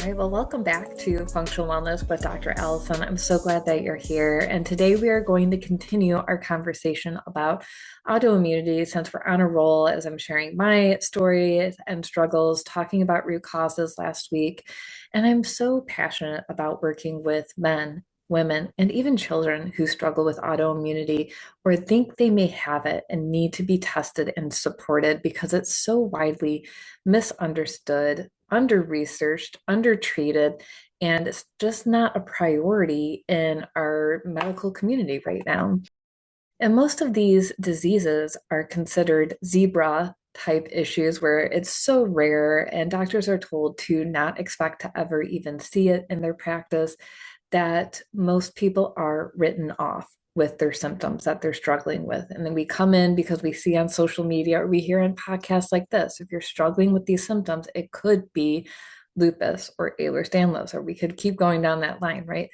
All right, well, welcome back to Functional Wellness with Dr. Allison. I'm so glad that you're here. And today we are going to continue our conversation about autoimmunity since we're on a roll as I'm sharing my stories and struggles, talking about root causes last week. And I'm so passionate about working with men, women, and even children who struggle with autoimmunity or think they may have it and need to be tested and supported because it's so widely misunderstood, under-researched, undertreated, and it's just not a priority in our medical community right now. And most of these diseases are considered zebra type issues where it's so rare and doctors are told to not expect to ever even see it in their practice that most people are written off with their symptoms that they're struggling with. And then we come in because we see on social media or we hear in podcasts like this, if you're struggling with these symptoms, it could be lupus or Ehlers-Danlos, or we could keep going down that line, right?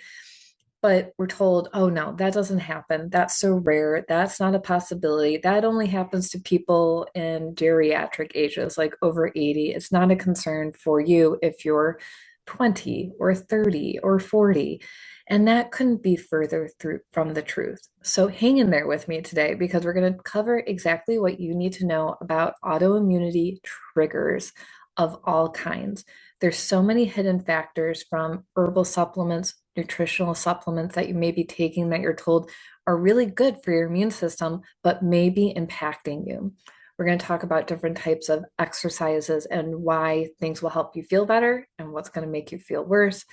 But we're told, oh no, that doesn't happen. That's so rare. That's not a possibility. That only happens to people in geriatric ages, like over 80. It's not a concern for you if you're 20 or 30 or 40. And that couldn't be further through from the truth. So hang in there with me today because we're going to cover exactly what you need to know about autoimmunity triggers of all kinds. There's so many hidden factors from herbal supplements, nutritional supplements that you may be taking that you're told are really good for your immune system, but may be impacting you. We're going to talk about different types of exercises and why things will help you feel better and what's going to make you feel worse.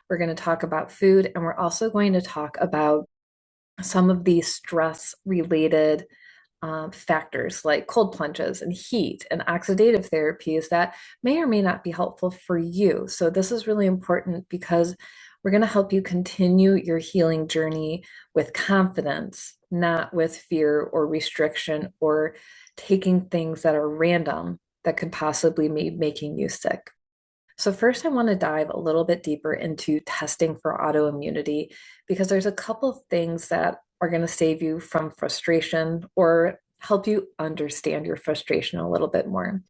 We're going to talk about food, and we're also going to talk about some of the stress related factors like cold plunges and heat and oxidative therapies that may or may not be helpful for you. So, this is really important because we're going to help you continue your healing journey with confidence, not with fear or restriction or taking things that are random that could possibly be making you sick. So, first, I want to dive a little bit deeper into testing for autoimmunity because there's a couple things that are going to save you from frustration or help you understand your frustration a little bit more.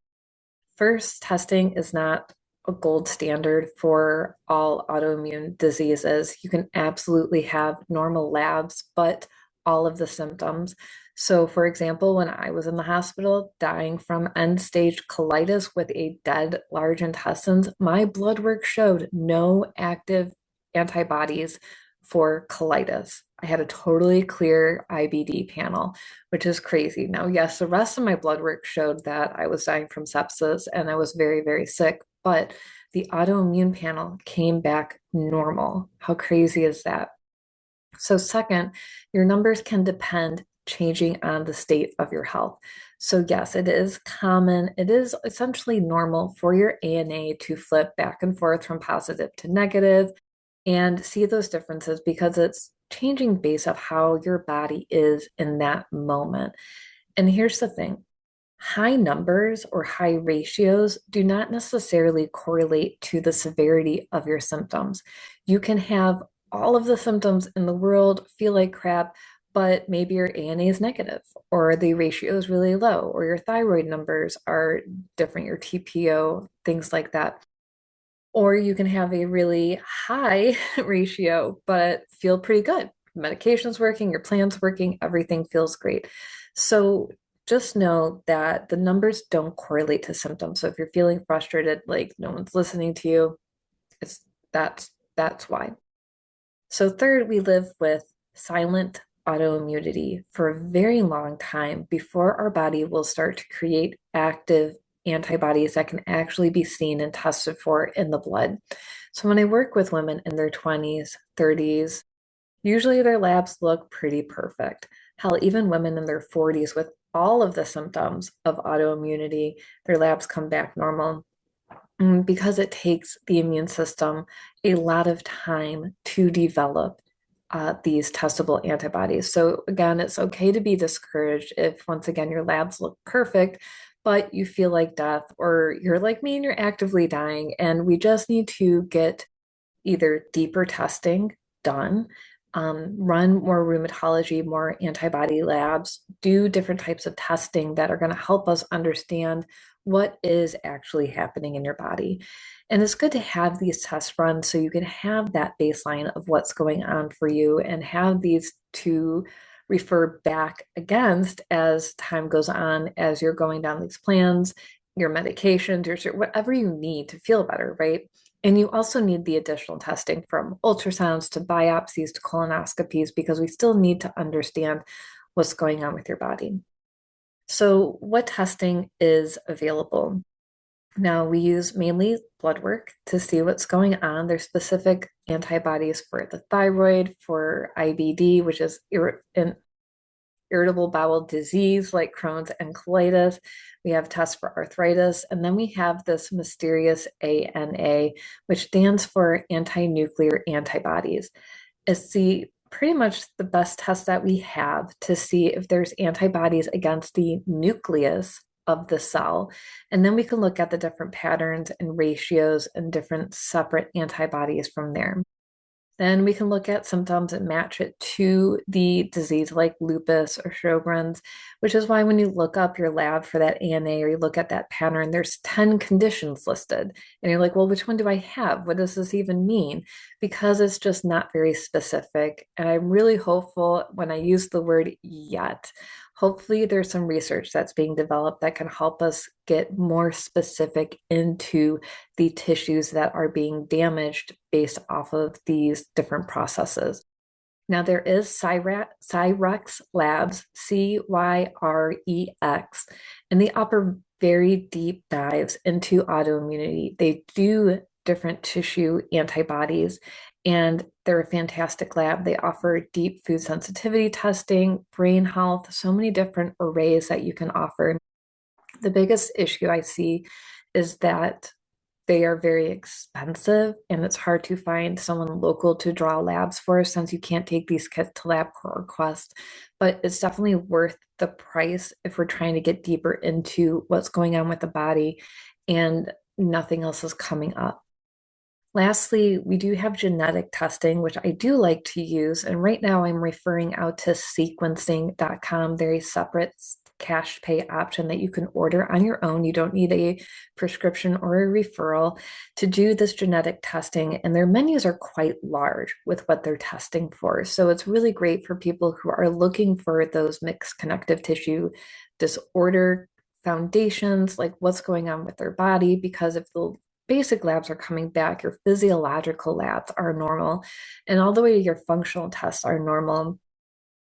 First, testing is not a gold standard for all autoimmune diseases. You can absolutely have normal labs, but all of the symptoms. So, for example, when I was in the hospital dying from end stage colitis with a dead large intestines, my blood work showed no active antibodies for colitis. I had a totally clear IBD panel, which is crazy. Now, yes, the rest of my blood work showed that I was dying from sepsis and I was very, very sick, but the autoimmune panel came back normal. How crazy is that? So, second, your numbers can depend changing on the state of your health. So, yes, it is common, it is essentially normal for your ANA to flip back and forth from positive to negative and see those differences because it's changing based off how your body is in that moment. And here's the thing. High numbers or high ratios do not necessarily correlate to the severity of your symptoms. You can have all of the symptoms in the world, feel like crap, but maybe your ANA is negative, or the ratio is really low, or your thyroid numbers are different, your TPO, things like that. Or you can have a really high ratio, but feel pretty good. Medication's working, your plan's working, everything feels great. So just know that the numbers don't correlate to symptoms. So if you're feeling frustrated, like no one's listening to you, it's that's why. So third, we live with silent autoimmunity for a very long time before our body will start to create active antibodies that can actually be seen and tested for in the blood. So when I work with women in their 20s, 30s, usually their labs look pretty perfect. Hell, even women in their 40s with all of the symptoms of autoimmunity, their labs come back normal. Because it takes the immune system a lot of time to develop these testable antibodies. So again, it's okay to be discouraged if once again your labs look perfect, but you feel like death, or you're like me and you're actively dying. And we just need to get either deeper testing done, run more rheumatology, more antibody labs, do different types of testing that are going to help us understand what is actually happening in your body. And it's good to have these tests run so you can have that baseline of what's going on for you and have these to refer back against as time goes on, as you're going down these plans, your medications, whatever you need to feel better, right? And you also need the additional testing from ultrasounds to biopsies to colonoscopies because we still need to understand what's going on with your body. So, what testing is available? Now, we use mainly blood work to see what's going on. There's specific antibodies for the thyroid, for IBD, which is an irritable bowel disease like Crohn's and colitis. We have tests for arthritis. And then we have this mysterious ANA, which stands for anti-nuclear antibodies. It's pretty much the best test that we have to see if there's antibodies against the nucleus of the cell. And then we can look at the different patterns and ratios and different separate antibodies from there. Then we can look at symptoms and match it to the disease like lupus or Sjogren's, which is why when you look up your lab for that ANA or you look at that pattern, there's 10 conditions listed. And you're like, well, which one do I have? What does this even mean? Because it's just not very specific. And I'm really hopeful when I use the word yet, hopefully there's some research that's being developed that can help us get more specific into the tissues that are being damaged based off of these different processes. Now, there is Cyrex Labs, Cyrex, and they offer very deep dives into autoimmunity. They do different tissue antibodies, and they're a fantastic lab. They offer deep food sensitivity testing, brain health, so many different arrays that you can offer. The biggest issue I see is that they are very expensive and it's hard to find someone local to draw labs for since you can't take these kits to LabCorp request. But it's definitely worth the price if we're trying to get deeper into what's going on with the body and nothing else is coming up. Lastly, we do have genetic testing, which I do like to use. And right now I'm referring out to sequencing.com. They're a separate cash pay option that you can order on your own. You don't need a prescription or a referral to do this genetic testing. And their menus are quite large with what they're testing for. So it's really great for people who are looking for those mixed connective tissue disorder foundations, like what's going on with their body, because if the basic labs are coming back, your physiological labs are normal, and all the way to your functional tests are normal.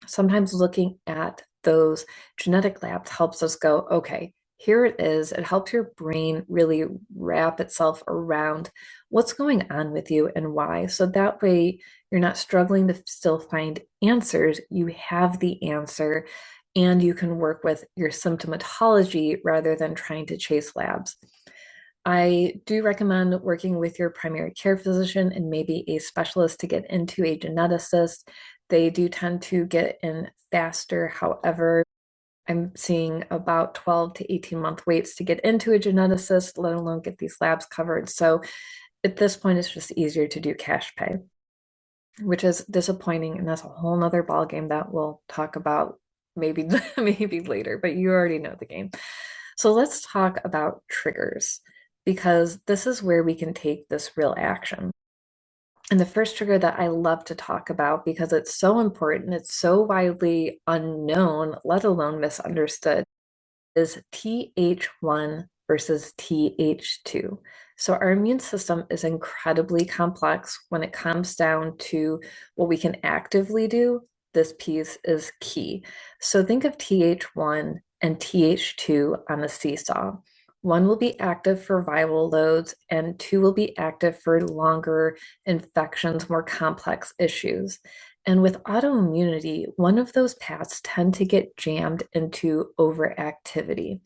Sometimes looking at those genetic labs helps us go, okay, here it is. It helps your brain really wrap itself around what's going on with you and why. So that way you're not struggling to still find answers. You have the answer and you can work with your symptomatology rather than trying to chase labs. I do recommend working with your primary care physician and maybe a specialist to get into a geneticist. They do tend to get in faster. However, I'm seeing about 12 to 18-month waits to get into a geneticist, let alone get these labs covered. So at this point, it's just easier to do cash pay, which is disappointing. And that's a whole nother ballgame that we'll talk about maybe, maybe later, but you already know the game. So let's talk about triggers, because this is where we can take this real action. And the first trigger that I love to talk about because it's so important, it's so widely unknown, let alone misunderstood, is Th1 versus Th2. So our immune system is incredibly complex when it comes down to what we can actively do. This piece is key. So think of Th1 and Th2 on a seesaw. One will be active for viral loads, and two will be active for longer infections, more complex issues. And with autoimmunity, one of those paths tend to get jammed into overactivity.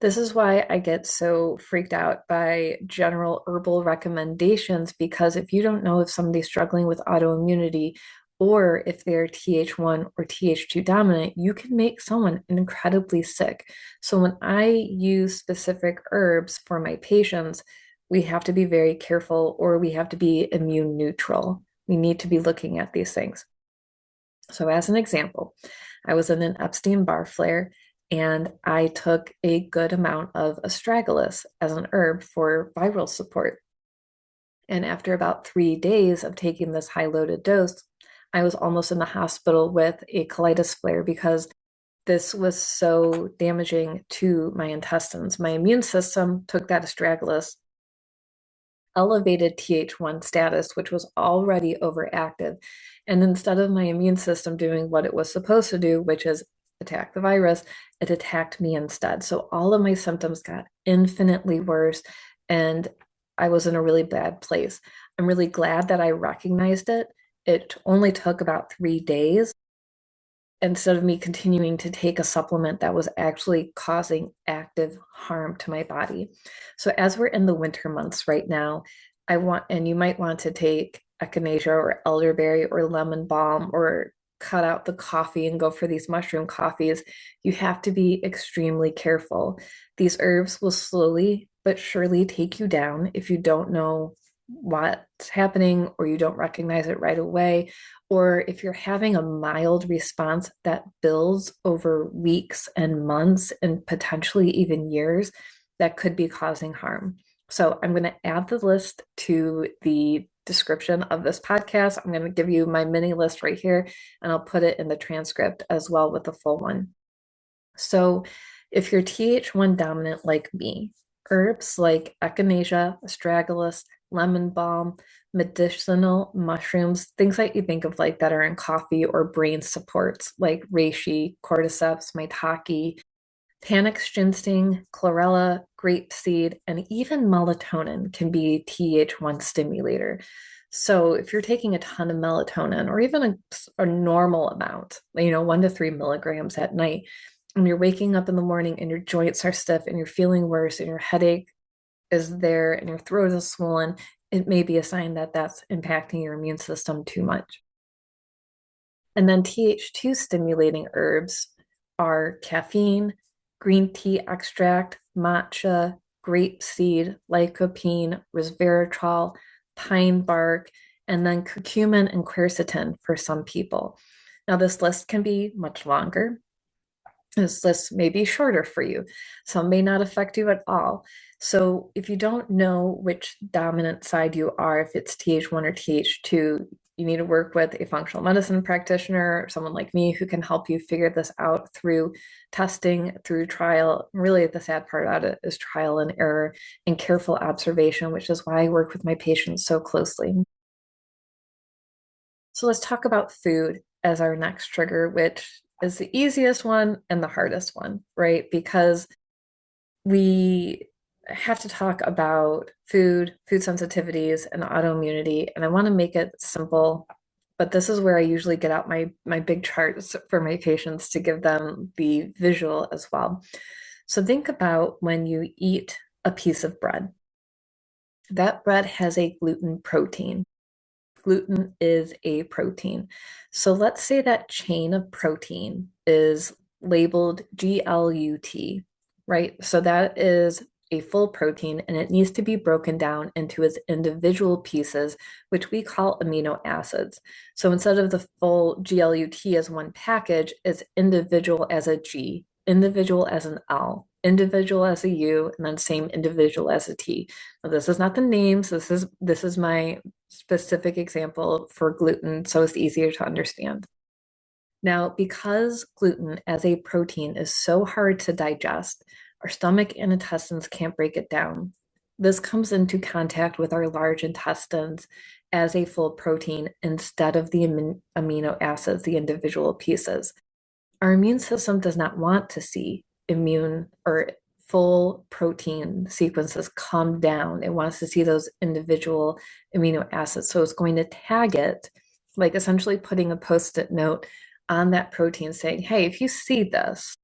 This is why I get so freaked out by general herbal recommendations, because if you don't know if somebody's struggling with autoimmunity or if they're Th1 or Th2 dominant, you can make someone incredibly sick. So when I use specific herbs for my patients, we have to be very careful, or we have to be immune neutral. We need to be looking at these things. So as an example, I was in an Epstein-Barr flare and I took a good amount of astragalus as an herb for viral support. And after about 3 days of taking this high loaded dose, I was almost in the hospital with a colitis flare because this was so damaging to my intestines. My immune system took that astragalus, elevated Th1 status, which was already overactive. And instead of my immune system doing what it was supposed to do, which is attack the virus, it attacked me instead. So all of my symptoms got infinitely worse, and I was in a really bad place. I'm really glad that I recognized it. It only took about 3 days instead of me continuing to take a supplement that was actually causing active harm to my body. So as we're in the winter months right now, and you might want to take echinacea or elderberry or lemon balm or cut out the coffee and go for these mushroom coffees. You have to be extremely careful. These herbs will slowly but surely take you down if you don't know what's happening or you don't recognize it right away, or if you're having a mild response that builds over weeks and months and potentially even years, that could be causing harm. So I'm going to add the list to the description of this podcast. I'm going to give you my mini list right here, and I'll put it in the transcript as well with the full one. So if you're Th1 dominant like me, herbs like echinacea, astragalus, lemon balm, medicinal mushrooms, things that you think of like that are in coffee or brain supports like reishi, cordyceps, maitake, panax ginseng, chlorella, grapeseed, and even melatonin can be Th1 stimulator. So if you're taking a ton of melatonin or even a normal amount, 1 to 3 milligrams at night, and you're waking up in the morning and your joints are stiff and you're feeling worse and your headache is there and your throat is swollen, it may be a sign that that's impacting your immune system too much. And then Th2 stimulating herbs are caffeine, green tea extract, matcha, grapeseed, lycopene, resveratrol, pine bark, and then curcumin and quercetin for some people. Now, this list can be much longer. This list may be shorter for you. Some may not affect you at all. So if you don't know which dominant side you are, if it's Th1 or Th2, you need to work with a functional medicine practitioner, or someone like me who can help you figure this out through testing, through trial. Really, the sad part about it is trial and error and careful observation, which is why I work with my patients so closely. So let's talk about food as our next trigger, which is the easiest one and the hardest one, right? Because we have to talk about food sensitivities, and autoimmunity, and I want to make it simple, but this is where I usually get out my big charts for my patients to give them the visual as well. So think about when you eat a piece of bread. That bread has a gluten protein. Gluten is a protein. So let's say that chain of protein is labeled GLUT, right? So that is a full protein and it needs to be broken down into its individual pieces, which we call amino acids. So instead of the full GLUT as one package, it's individual as a G, individual as an L, individual as a U, and then same individual as a T. Now, this is not the names. This is my specific example for gluten, so it's easier to understand. Now, because gluten as a protein is so hard to digest, our stomach and intestines can't break it down. This comes into contact with our large intestines as a full protein instead of the amino acids, the individual pieces. Our immune system does not want to see immune or full protein sequences come down. It wants to see those individual amino acids. So it's going to tag it, like essentially putting a post-it note on that protein saying, hey, if you see this,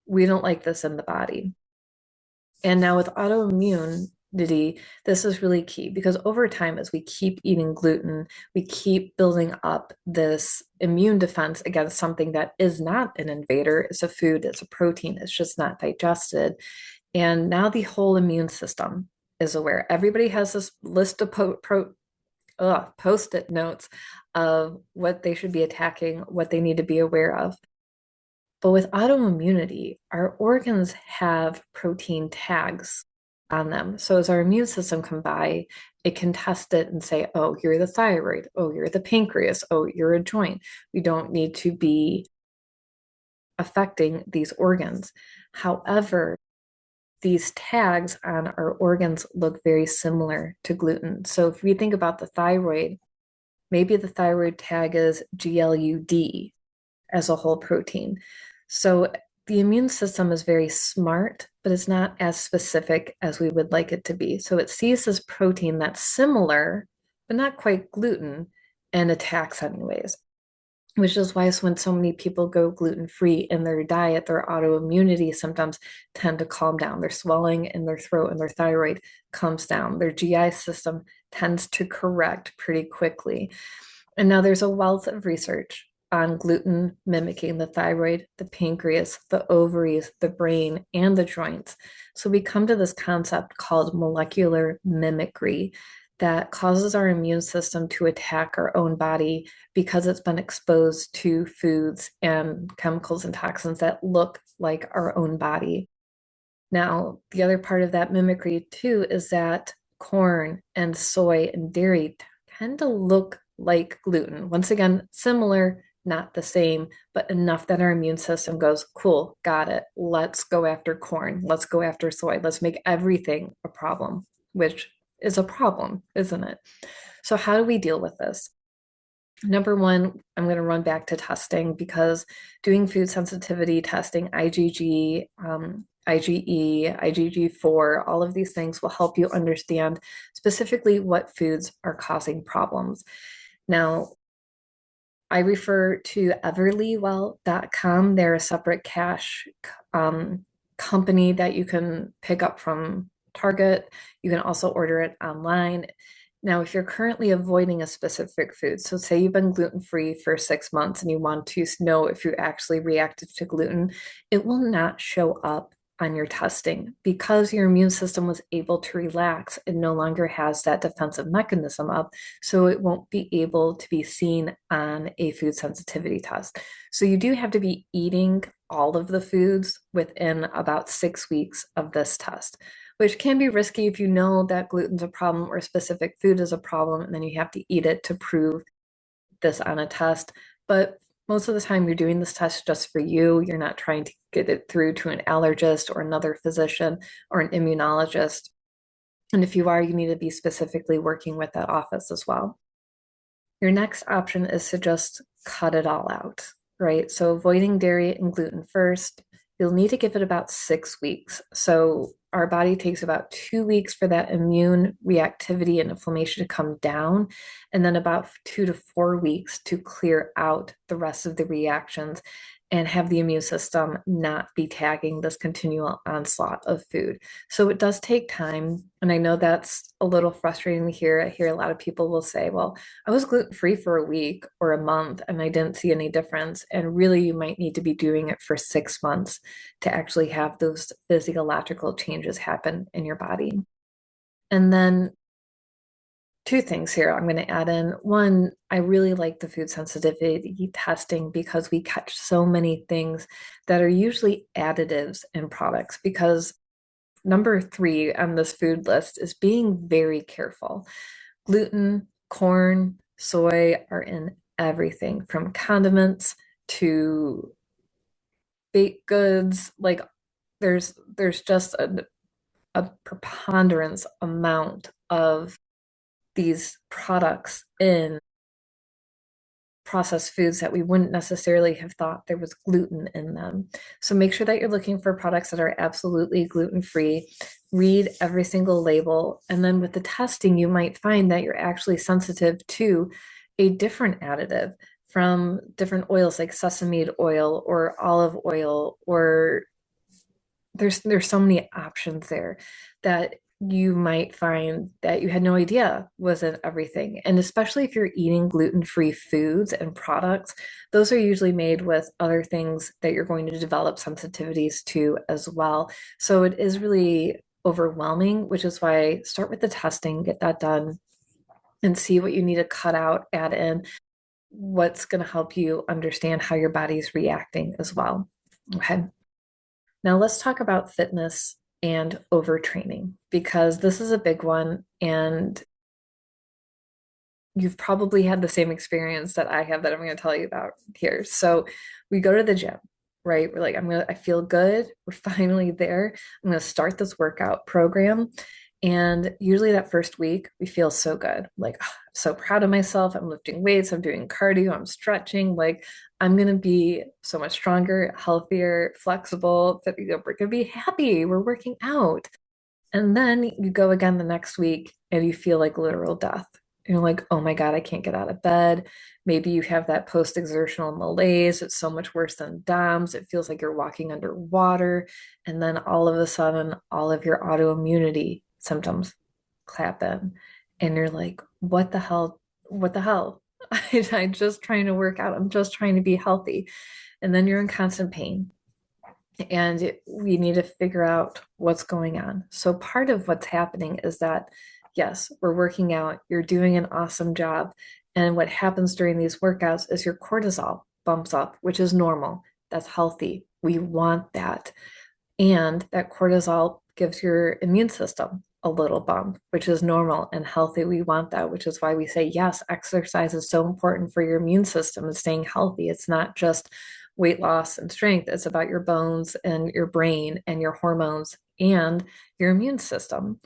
we don't like this in the body. And now with autoimmunity, this is really key because over time, as we keep eating gluten, we keep building up this immune defense against something that is not an invader. It's a food, it's a protein, it's just not digested. And now the whole immune system is aware. Everybody has this list of post-it notes of what they should be attacking, what they need to be aware of. But with autoimmunity, our organs have protein tags on them. So as our immune system come by, it can test it and say, oh, you're the thyroid. Oh, you're the pancreas. Oh, you're a joint. We don't need to be affecting these organs. However, these tags on our organs look very similar to gluten. So if we think about the thyroid, maybe the thyroid tag is GLUD as a whole protein. So the immune system is very smart, but it's not as specific as we would like it to be. So it sees this protein that's similar, but not quite gluten, and attacks anyways. Which is why when so many people go gluten-free in their diet, their autoimmunity symptoms tend to calm down. Their swelling in their throat and their thyroid comes down. Their GI system tends to correct pretty quickly. And now there's a wealth of research on gluten mimicking the thyroid, the pancreas, the ovaries, the brain, and the joints. So we come to this concept called molecular mimicry that causes our immune system to attack our own body because it's been exposed to foods and chemicals and toxins that look like our own body. Now, the other part of that mimicry too is that corn and soy and dairy tend to look like gluten. Once again, similar, not the same, but enough that our immune system goes, cool, got it. Let's go after corn. Let's go after soy. Let's make everything a problem, which is a problem, isn't it? So, how do we deal with this? Number one, I'm going to run back to testing because doing food sensitivity testing, IgG, IgE, IgG4, all of these things will help you understand specifically what foods are causing problems. Now, I refer to everlywell.com. They're a separate cash company that you can pick up from Target. You can also order it online. Now, if you're currently avoiding a specific food, so say you've been gluten-free for 6 months and you want to know if you actually reacted to gluten, it will not show up on your testing because your immune system was able to relax. It no longer has that defensive mechanism up, so it won't be able to be seen on a food sensitivity test. So you do have to be eating all of the foods within about 6 weeks of this test, which can be risky if you know that gluten's a problem or a specific food is a problem, and then you have to eat it to prove this on a test. But most of the time, you're doing this test just for you. You're not trying to get it through to an allergist or another physician or an immunologist. And if you are, you need to be specifically working with that office as well. Your next option is to just cut it all out, right? So avoiding dairy and gluten first. You'll need to give it about 6 weeks. So our body takes about 2 weeks for that immune reactivity and inflammation to come down, and then about 2 to 4 weeks to clear out the rest of the reactions and have the immune system not be tagging this continual onslaught of food. So it does take time. And I know that's a little frustrating to hear. I hear a lot of people will say, well, I was gluten-free for a week or a month and I didn't see any difference. And really, you might need to be doing it for 6 months to actually have those physiological changes happen in your body. And then two things here I'm going to add in. One, I really like the food sensitivity testing because we catch so many things that are usually additives in products. Because number three on this food list is being very careful. Gluten, corn, soy are in everything from condiments to baked goods. Like there's just a preponderance amount of these products in processed foods that we wouldn't necessarily have thought there was gluten in them. So make sure that you're looking for products that are absolutely gluten-free. Read every single label. And then with the testing, you might find that you're actually sensitive to a different additive from different oils like sesame oil or olive oil, or there's so many options there that you might find that you had no idea was in everything. And especially if you're eating gluten-free foods and products, those are usually made with other things that you're going to develop sensitivities to as well. So it is really overwhelming, which is why start with the testing, get that done, and see what you need to cut out, add in, what's going to help you understand how your body's reacting as well. Okay. Now let's talk about fitness and overtraining because this is a big one. And you've probably had the same experience that I have that I'm going to tell you about here. So we go to the gym, right? We're like, I feel good. We're finally there. I'm going to start this workout program. And usually that first week, we feel so good. Like, oh, I'm so proud of myself. I'm lifting weights, I'm doing cardio, I'm stretching. Like, I'm going to be so much stronger, healthier, flexible. That we're going to be happy. We're working out. And then you go again the next week and you feel like literal death. You're like, oh my God, I can't get out of bed. Maybe you have that post-exertional malaise. It's so much worse than DOMS. It feels like you're walking underwater. And then all of a sudden, all of your autoimmunity symptoms clap in. And you're like, what the hell? What the hell? I'm just trying to work out. I'm just trying to be healthy. And then you're in constant pain and we need to figure out what's going on. So, part of what's happening is that, yes, we're working out, you're doing an awesome job. And what happens during these workouts is your cortisol bumps up, which is normal. That's healthy. We want that. And that cortisol gives your immune system a little bump, which is normal and healthy. We want that, which is why we say, yes, exercise is so important for your immune system and staying healthy. It's not just weight loss and strength, it's about your bones and your brain and your hormones and your immune system.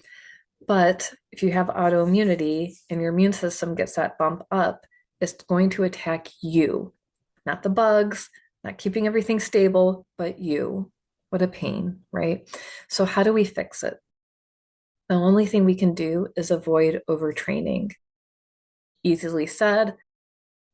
But if you have autoimmunity and your immune system gets that bump up, it's going to attack you, not the bugs, not keeping everything stable, but you. What a pain, right? So, how do we fix it? The only thing we can do is avoid overtraining. Easily said,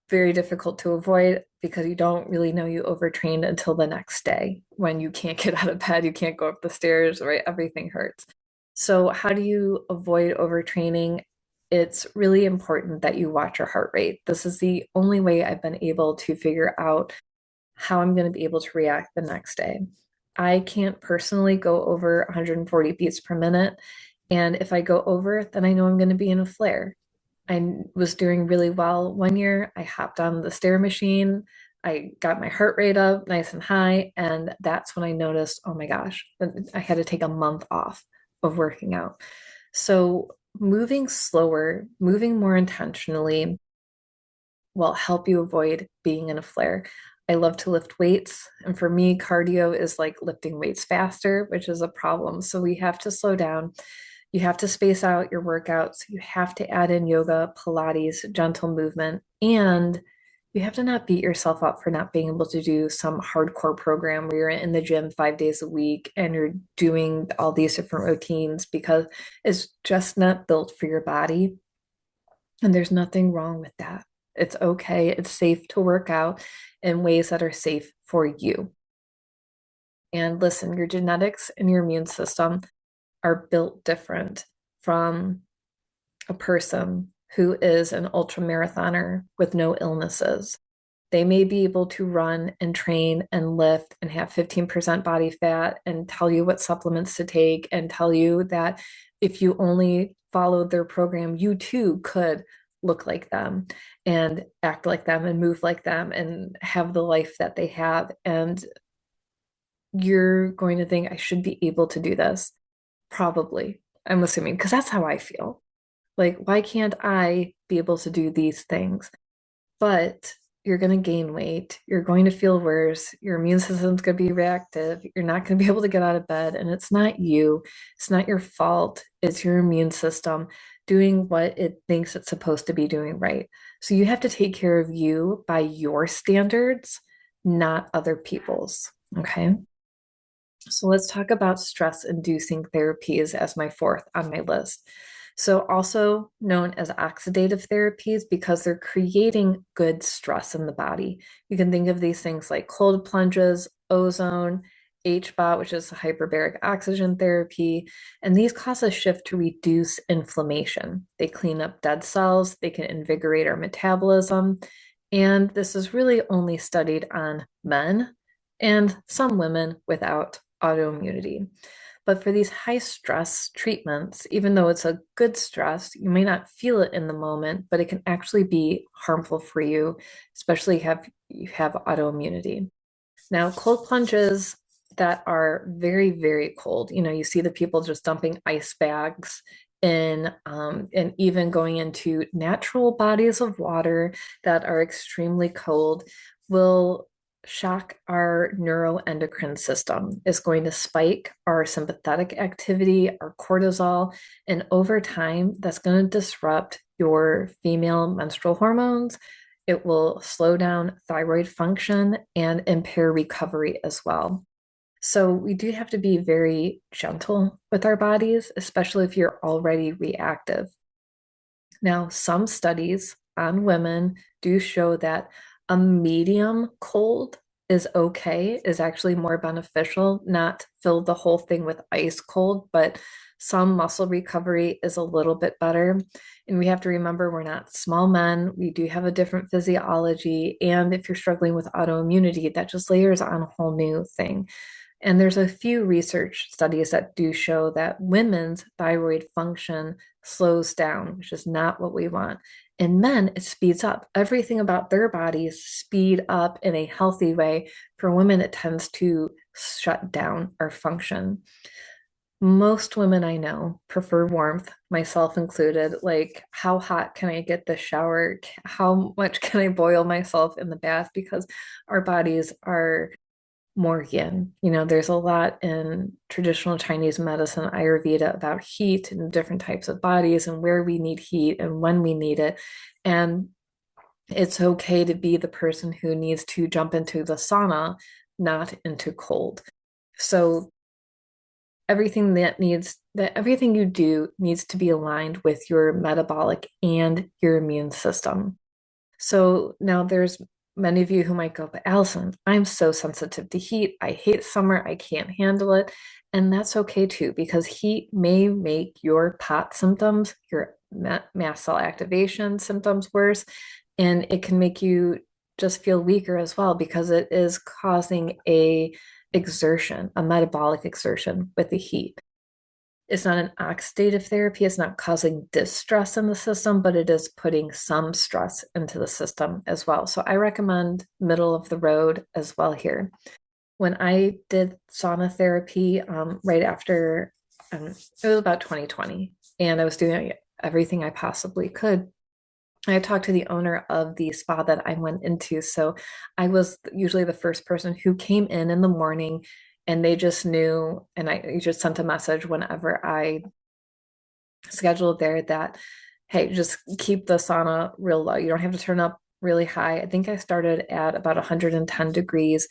very difficult to avoid because you don't really know you overtrained until the next day when you can't get out of bed, you can't go up the stairs, right? Everything hurts. So, how do you avoid overtraining? It's really important that you watch your heart rate. This is the only way I've been able to figure out how I'm going to be able to react the next day. I can't personally go over 140 beats per minute. And if I go over, then I know I'm going to be in a flare. I was doing really well one year. I hopped on the stair machine. I got my heart rate up nice and high. And that's when I noticed, oh my gosh, I had to take a month off of working out. So moving slower, moving more intentionally will help you avoid being in a flare. I love to lift weights. And for me, cardio is like lifting weights faster, which is a problem. So we have to slow down. You have to space out your workouts. You have to add in yoga, Pilates, gentle movement, and you have to not beat yourself up for not being able to do some hardcore program where you're in the gym 5 days a week and you're doing all these different routines because it's just not built for your body. And there's nothing wrong with that. It's okay. It's safe to work out in ways that are safe for you. And listen, your genetics and your immune system are built different from a person who is an ultra marathoner with no illnesses. They may be able to run and train and lift and have 15% body fat and tell you what supplements to take and tell you that if you only followed their program, you too could look like them and act like them and move like them and have the life that they have. And you're going to think, I should be able to do this. Probably, I'm assuming, because that's how I feel. Like, why can't I be able to do these things? But you're going to gain weight. You're going to feel worse. Your immune system's going to be reactive. You're not going to be able to get out of bed. And it's not you. It's not your fault. It's your immune system doing what it thinks it's supposed to be doing right. So you have to take care of you by your standards, not other people's. Okay. So let's talk about stress inducing therapies as my fourth on my list. So, also known as oxidative therapies because they're creating good stress in the body. You can think of these things like cold plunges, ozone, HBOT, which is hyperbaric oxygen therapy, and these cause a shift to reduce inflammation. They clean up dead cells, they can invigorate our metabolism, and this is really only studied on men and some women without autoimmunity. But for these high stress treatments, even though it's a good stress, you may not feel it in the moment, but it can actually be harmful for you, especially if you have autoimmunity. Now, cold plunges that are very, very cold, you see the people just dumping ice bags in, and even going into natural bodies of water that are extremely cold will shock our neuroendocrine system. It's going to spike our sympathetic activity, our cortisol, and over time, that's going to disrupt your female menstrual hormones. It will slow down thyroid function and impair recovery as well. So we do have to be very gentle with our bodies, especially if you're already reactive. Now, some studies on women do show that a medium cold is okay, is actually more beneficial, not fill the whole thing with ice cold, but some muscle recovery is a little bit better. And we have to remember we're not small men. We do have a different physiology. And if you're struggling with autoimmunity, that just layers on a whole new thing. And there's a few research studies that do show that women's thyroid function slows down, which is not what we want. In men, it speeds up. Everything about their bodies speed up in a healthy way. For women, it tends to shut down or function. Most women I know prefer warmth, myself included. Like, how hot can I get the shower? How much can I boil myself in the bath? Because our bodies are more yin. There's a lot in traditional Chinese medicine, Ayurveda, about heat and different types of bodies and where we need heat and when we need it. And it's okay to be the person who needs to jump into the sauna, not into cold. So everything you do needs to be aligned with your metabolic and your immune system. So now there's many of you who might go, but Alison, I'm so sensitive to heat. I hate summer. I can't handle it. And that's okay too, because heat may make your POT symptoms, your mast cell activation symptoms worse. And it can make you just feel weaker as well, because it is causing a metabolic exertion with the heat. It's not an oxidative therapy. It's not causing distress in the system, but it is putting some stress into the system as well. So I recommend middle of the road as well here. When I did sauna therapy right after, it was about 2020, and I was doing everything I possibly could. I talked to the owner of the spa that I went into. So I was usually the first person who came in the morning, and they just knew, and I just sent a message whenever I scheduled there that, hey, just keep the sauna real low. You don't have to turn up really high. I think I started at about 110 degrees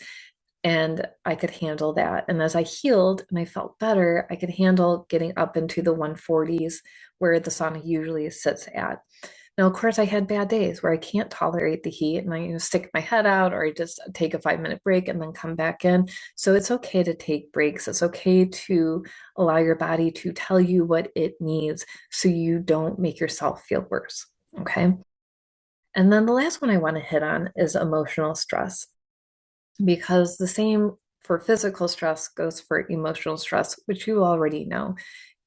and I could handle that. And as I healed and I felt better, I could handle getting up into the 140s where the sauna usually sits at. Now, of course, I had bad days where I can't tolerate the heat and I stick my head out or I just take a 5-minute break and then come back in. So it's okay to take breaks. It's okay to allow your body to tell you what it needs so you don't make yourself feel worse. Okay. And then the last one I want to hit on is emotional stress, because the same for physical stress goes for emotional stress, which you already know.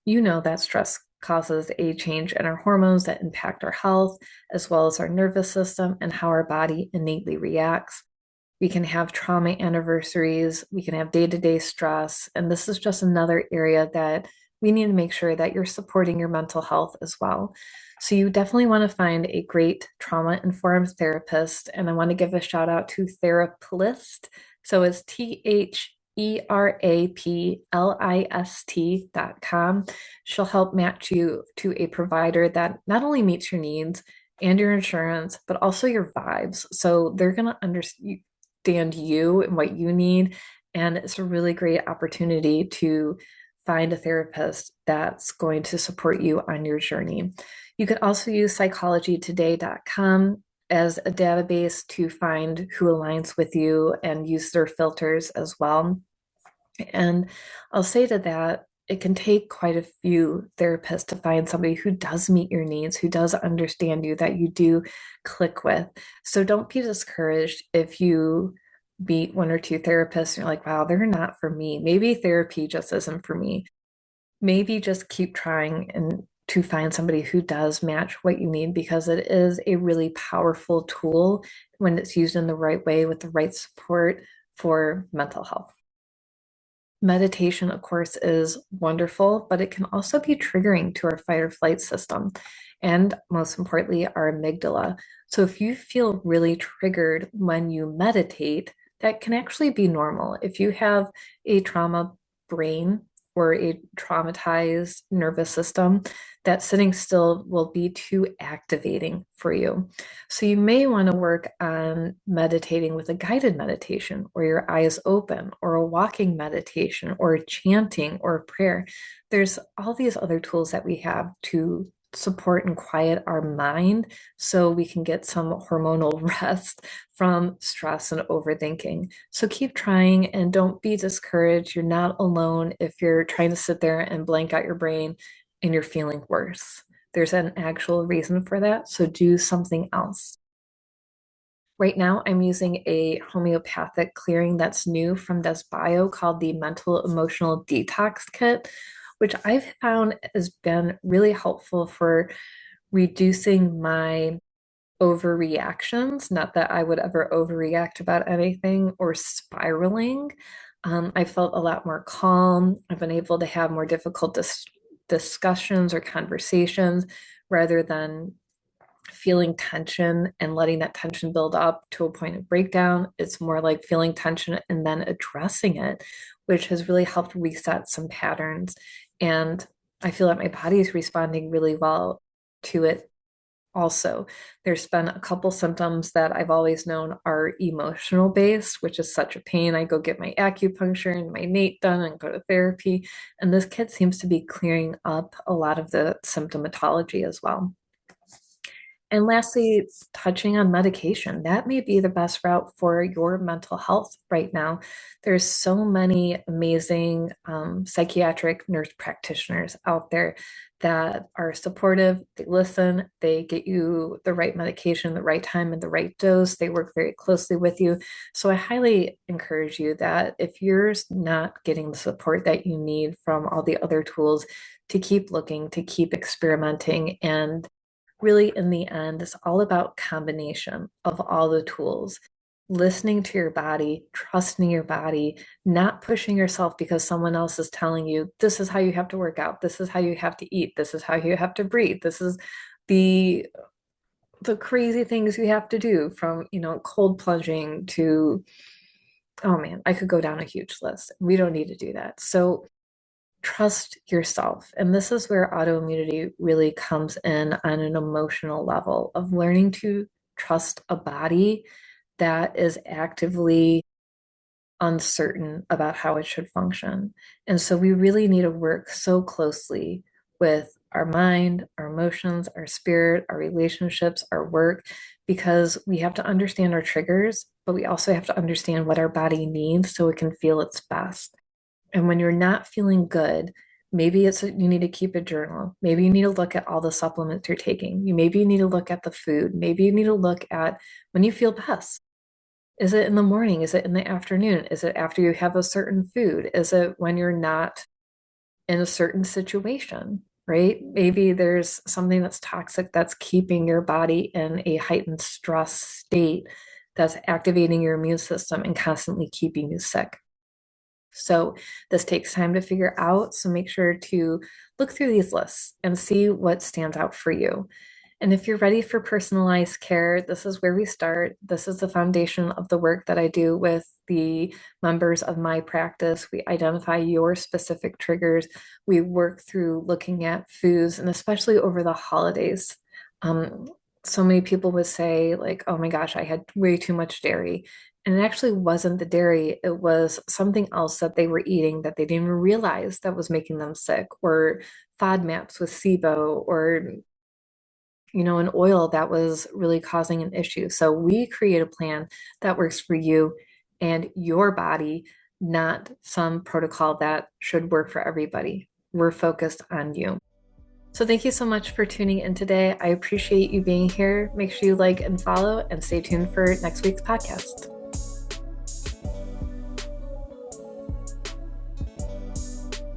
You know that stress causes a change in our hormones that impact our health, as well as our nervous system and how our body innately reacts. We can have trauma anniversaries, we can have day-to-day stress, and this is just another area that we need to make sure that you're supporting your mental health as well. So you definitely want to find a great trauma-informed therapist, and I want to give a shout out to Theraplist. So it's THERAPLIST.com. She'll help match you to a provider that not only meets your needs and your insurance, but also your vibes. So they're going to understand you and what you need. And it's a really great opportunity to find a therapist that's going to support you on your journey. You could also use psychologytoday.com as a database to find who aligns with you and use their filters as well. And I'll say to that, it can take quite a few therapists to find somebody who does meet your needs, who does understand you, that you do click with. So don't be discouraged if you meet one or two therapists and you're like, wow, they're not for me. Maybe therapy just isn't for me. Maybe just keep trying and to find somebody who does match what you need, because it is a really powerful tool when it's used in the right way with the right support. for mental health. Meditation, of course, is wonderful, but it can also be triggering to our fight or flight system, and most importantly, our amygdala. So if you feel really triggered when you meditate, that can actually be normal. If you have a trauma brain or a traumatized nervous system, that sitting still will be too activating for you. So you may want to work on meditating with a guided meditation or your eyes open or a walking meditation or chanting or prayer. There's all these other tools that we have to support and quiet our mind so we can get some hormonal rest from stress and overthinking. So keep trying and don't be discouraged. You're not alone if you're trying to sit there and blank out your brain and you're feeling worse. There's an actual reason for that, so do something else. Right now, I'm using a homeopathic clearing that's new from DesBio called the Mental Emotional Detox Kit, which I've found has been really helpful for reducing my overreactions. Not that I would ever overreact about anything or spiraling. I felt a lot more calm. I've been able to have more difficult discussions or conversations rather than feeling tension and letting that tension build up to a point of breakdown. It's more like feeling tension and then addressing it, which has really helped reset some patterns. And I feel that my body is responding really well to it. Also, there's been a couple symptoms that I've always known are emotional based, which is such a pain. I go get my acupuncture and my NATE done and go to therapy. And this kit seems to be clearing up a lot of the symptomatology as well. And lastly, touching on medication, that may be the best route for your mental health right now. There's so many amazing psychiatric nurse practitioners out there that are supportive. They listen, they get you the right medication, the right time, and the right dose. They work very closely with you. So I highly encourage you that if you're not getting the support that you need from all the other tools, to keep looking, to keep experimenting, and really, in the end, it's all about combination of all the tools. Listening to your body, trusting your body, not pushing yourself because someone else is telling you, this is how you have to work out, this is how you have to eat, this is how you have to breathe, this is the crazy things you have to do from, cold plunging to, oh man, I could go down a huge list. We don't need to do that. So trust yourself. And this is where autoimmunity really comes in on an emotional level of learning to trust a body that is actively uncertain about how it should function. And so we really need to work so closely with our mind, our emotions, our spirit, our relationships, our work, because we have to understand our triggers, but we also have to understand what our body needs so it can feel its best. And when you're not feeling good, maybe you need to keep a journal. Maybe you need to look at all the supplements you're taking. Maybe you need to look at the food. Maybe you need to look at when you feel best. Is it in the morning? Is it in the afternoon? Is it after you have a certain food? Is it when you're not in a certain situation, right? Maybe there's something that's toxic that's keeping your body in a heightened stress state that's activating your immune system and constantly keeping you sick. So this takes time to figure out. So make sure to look through these lists and see what stands out for you. And if you're ready for personalized care, this is where we start. This is the foundation of the work that I do with the members of my practice. We identify your specific triggers. We work through looking at foods, and especially over the holidays. So many people would say, like, oh my gosh, I had way too much dairy. And it actually wasn't the dairy, it was something else that they were eating that they didn't even realize that was making them sick, or FODMAPs with SIBO, or an oil that was really causing an issue. So we create a plan that works for you and your body, not some protocol that should work for everybody. We're focused on you. So thank you so much for tuning in today. I appreciate you being here. Make sure you like and follow and stay tuned for next week's podcast.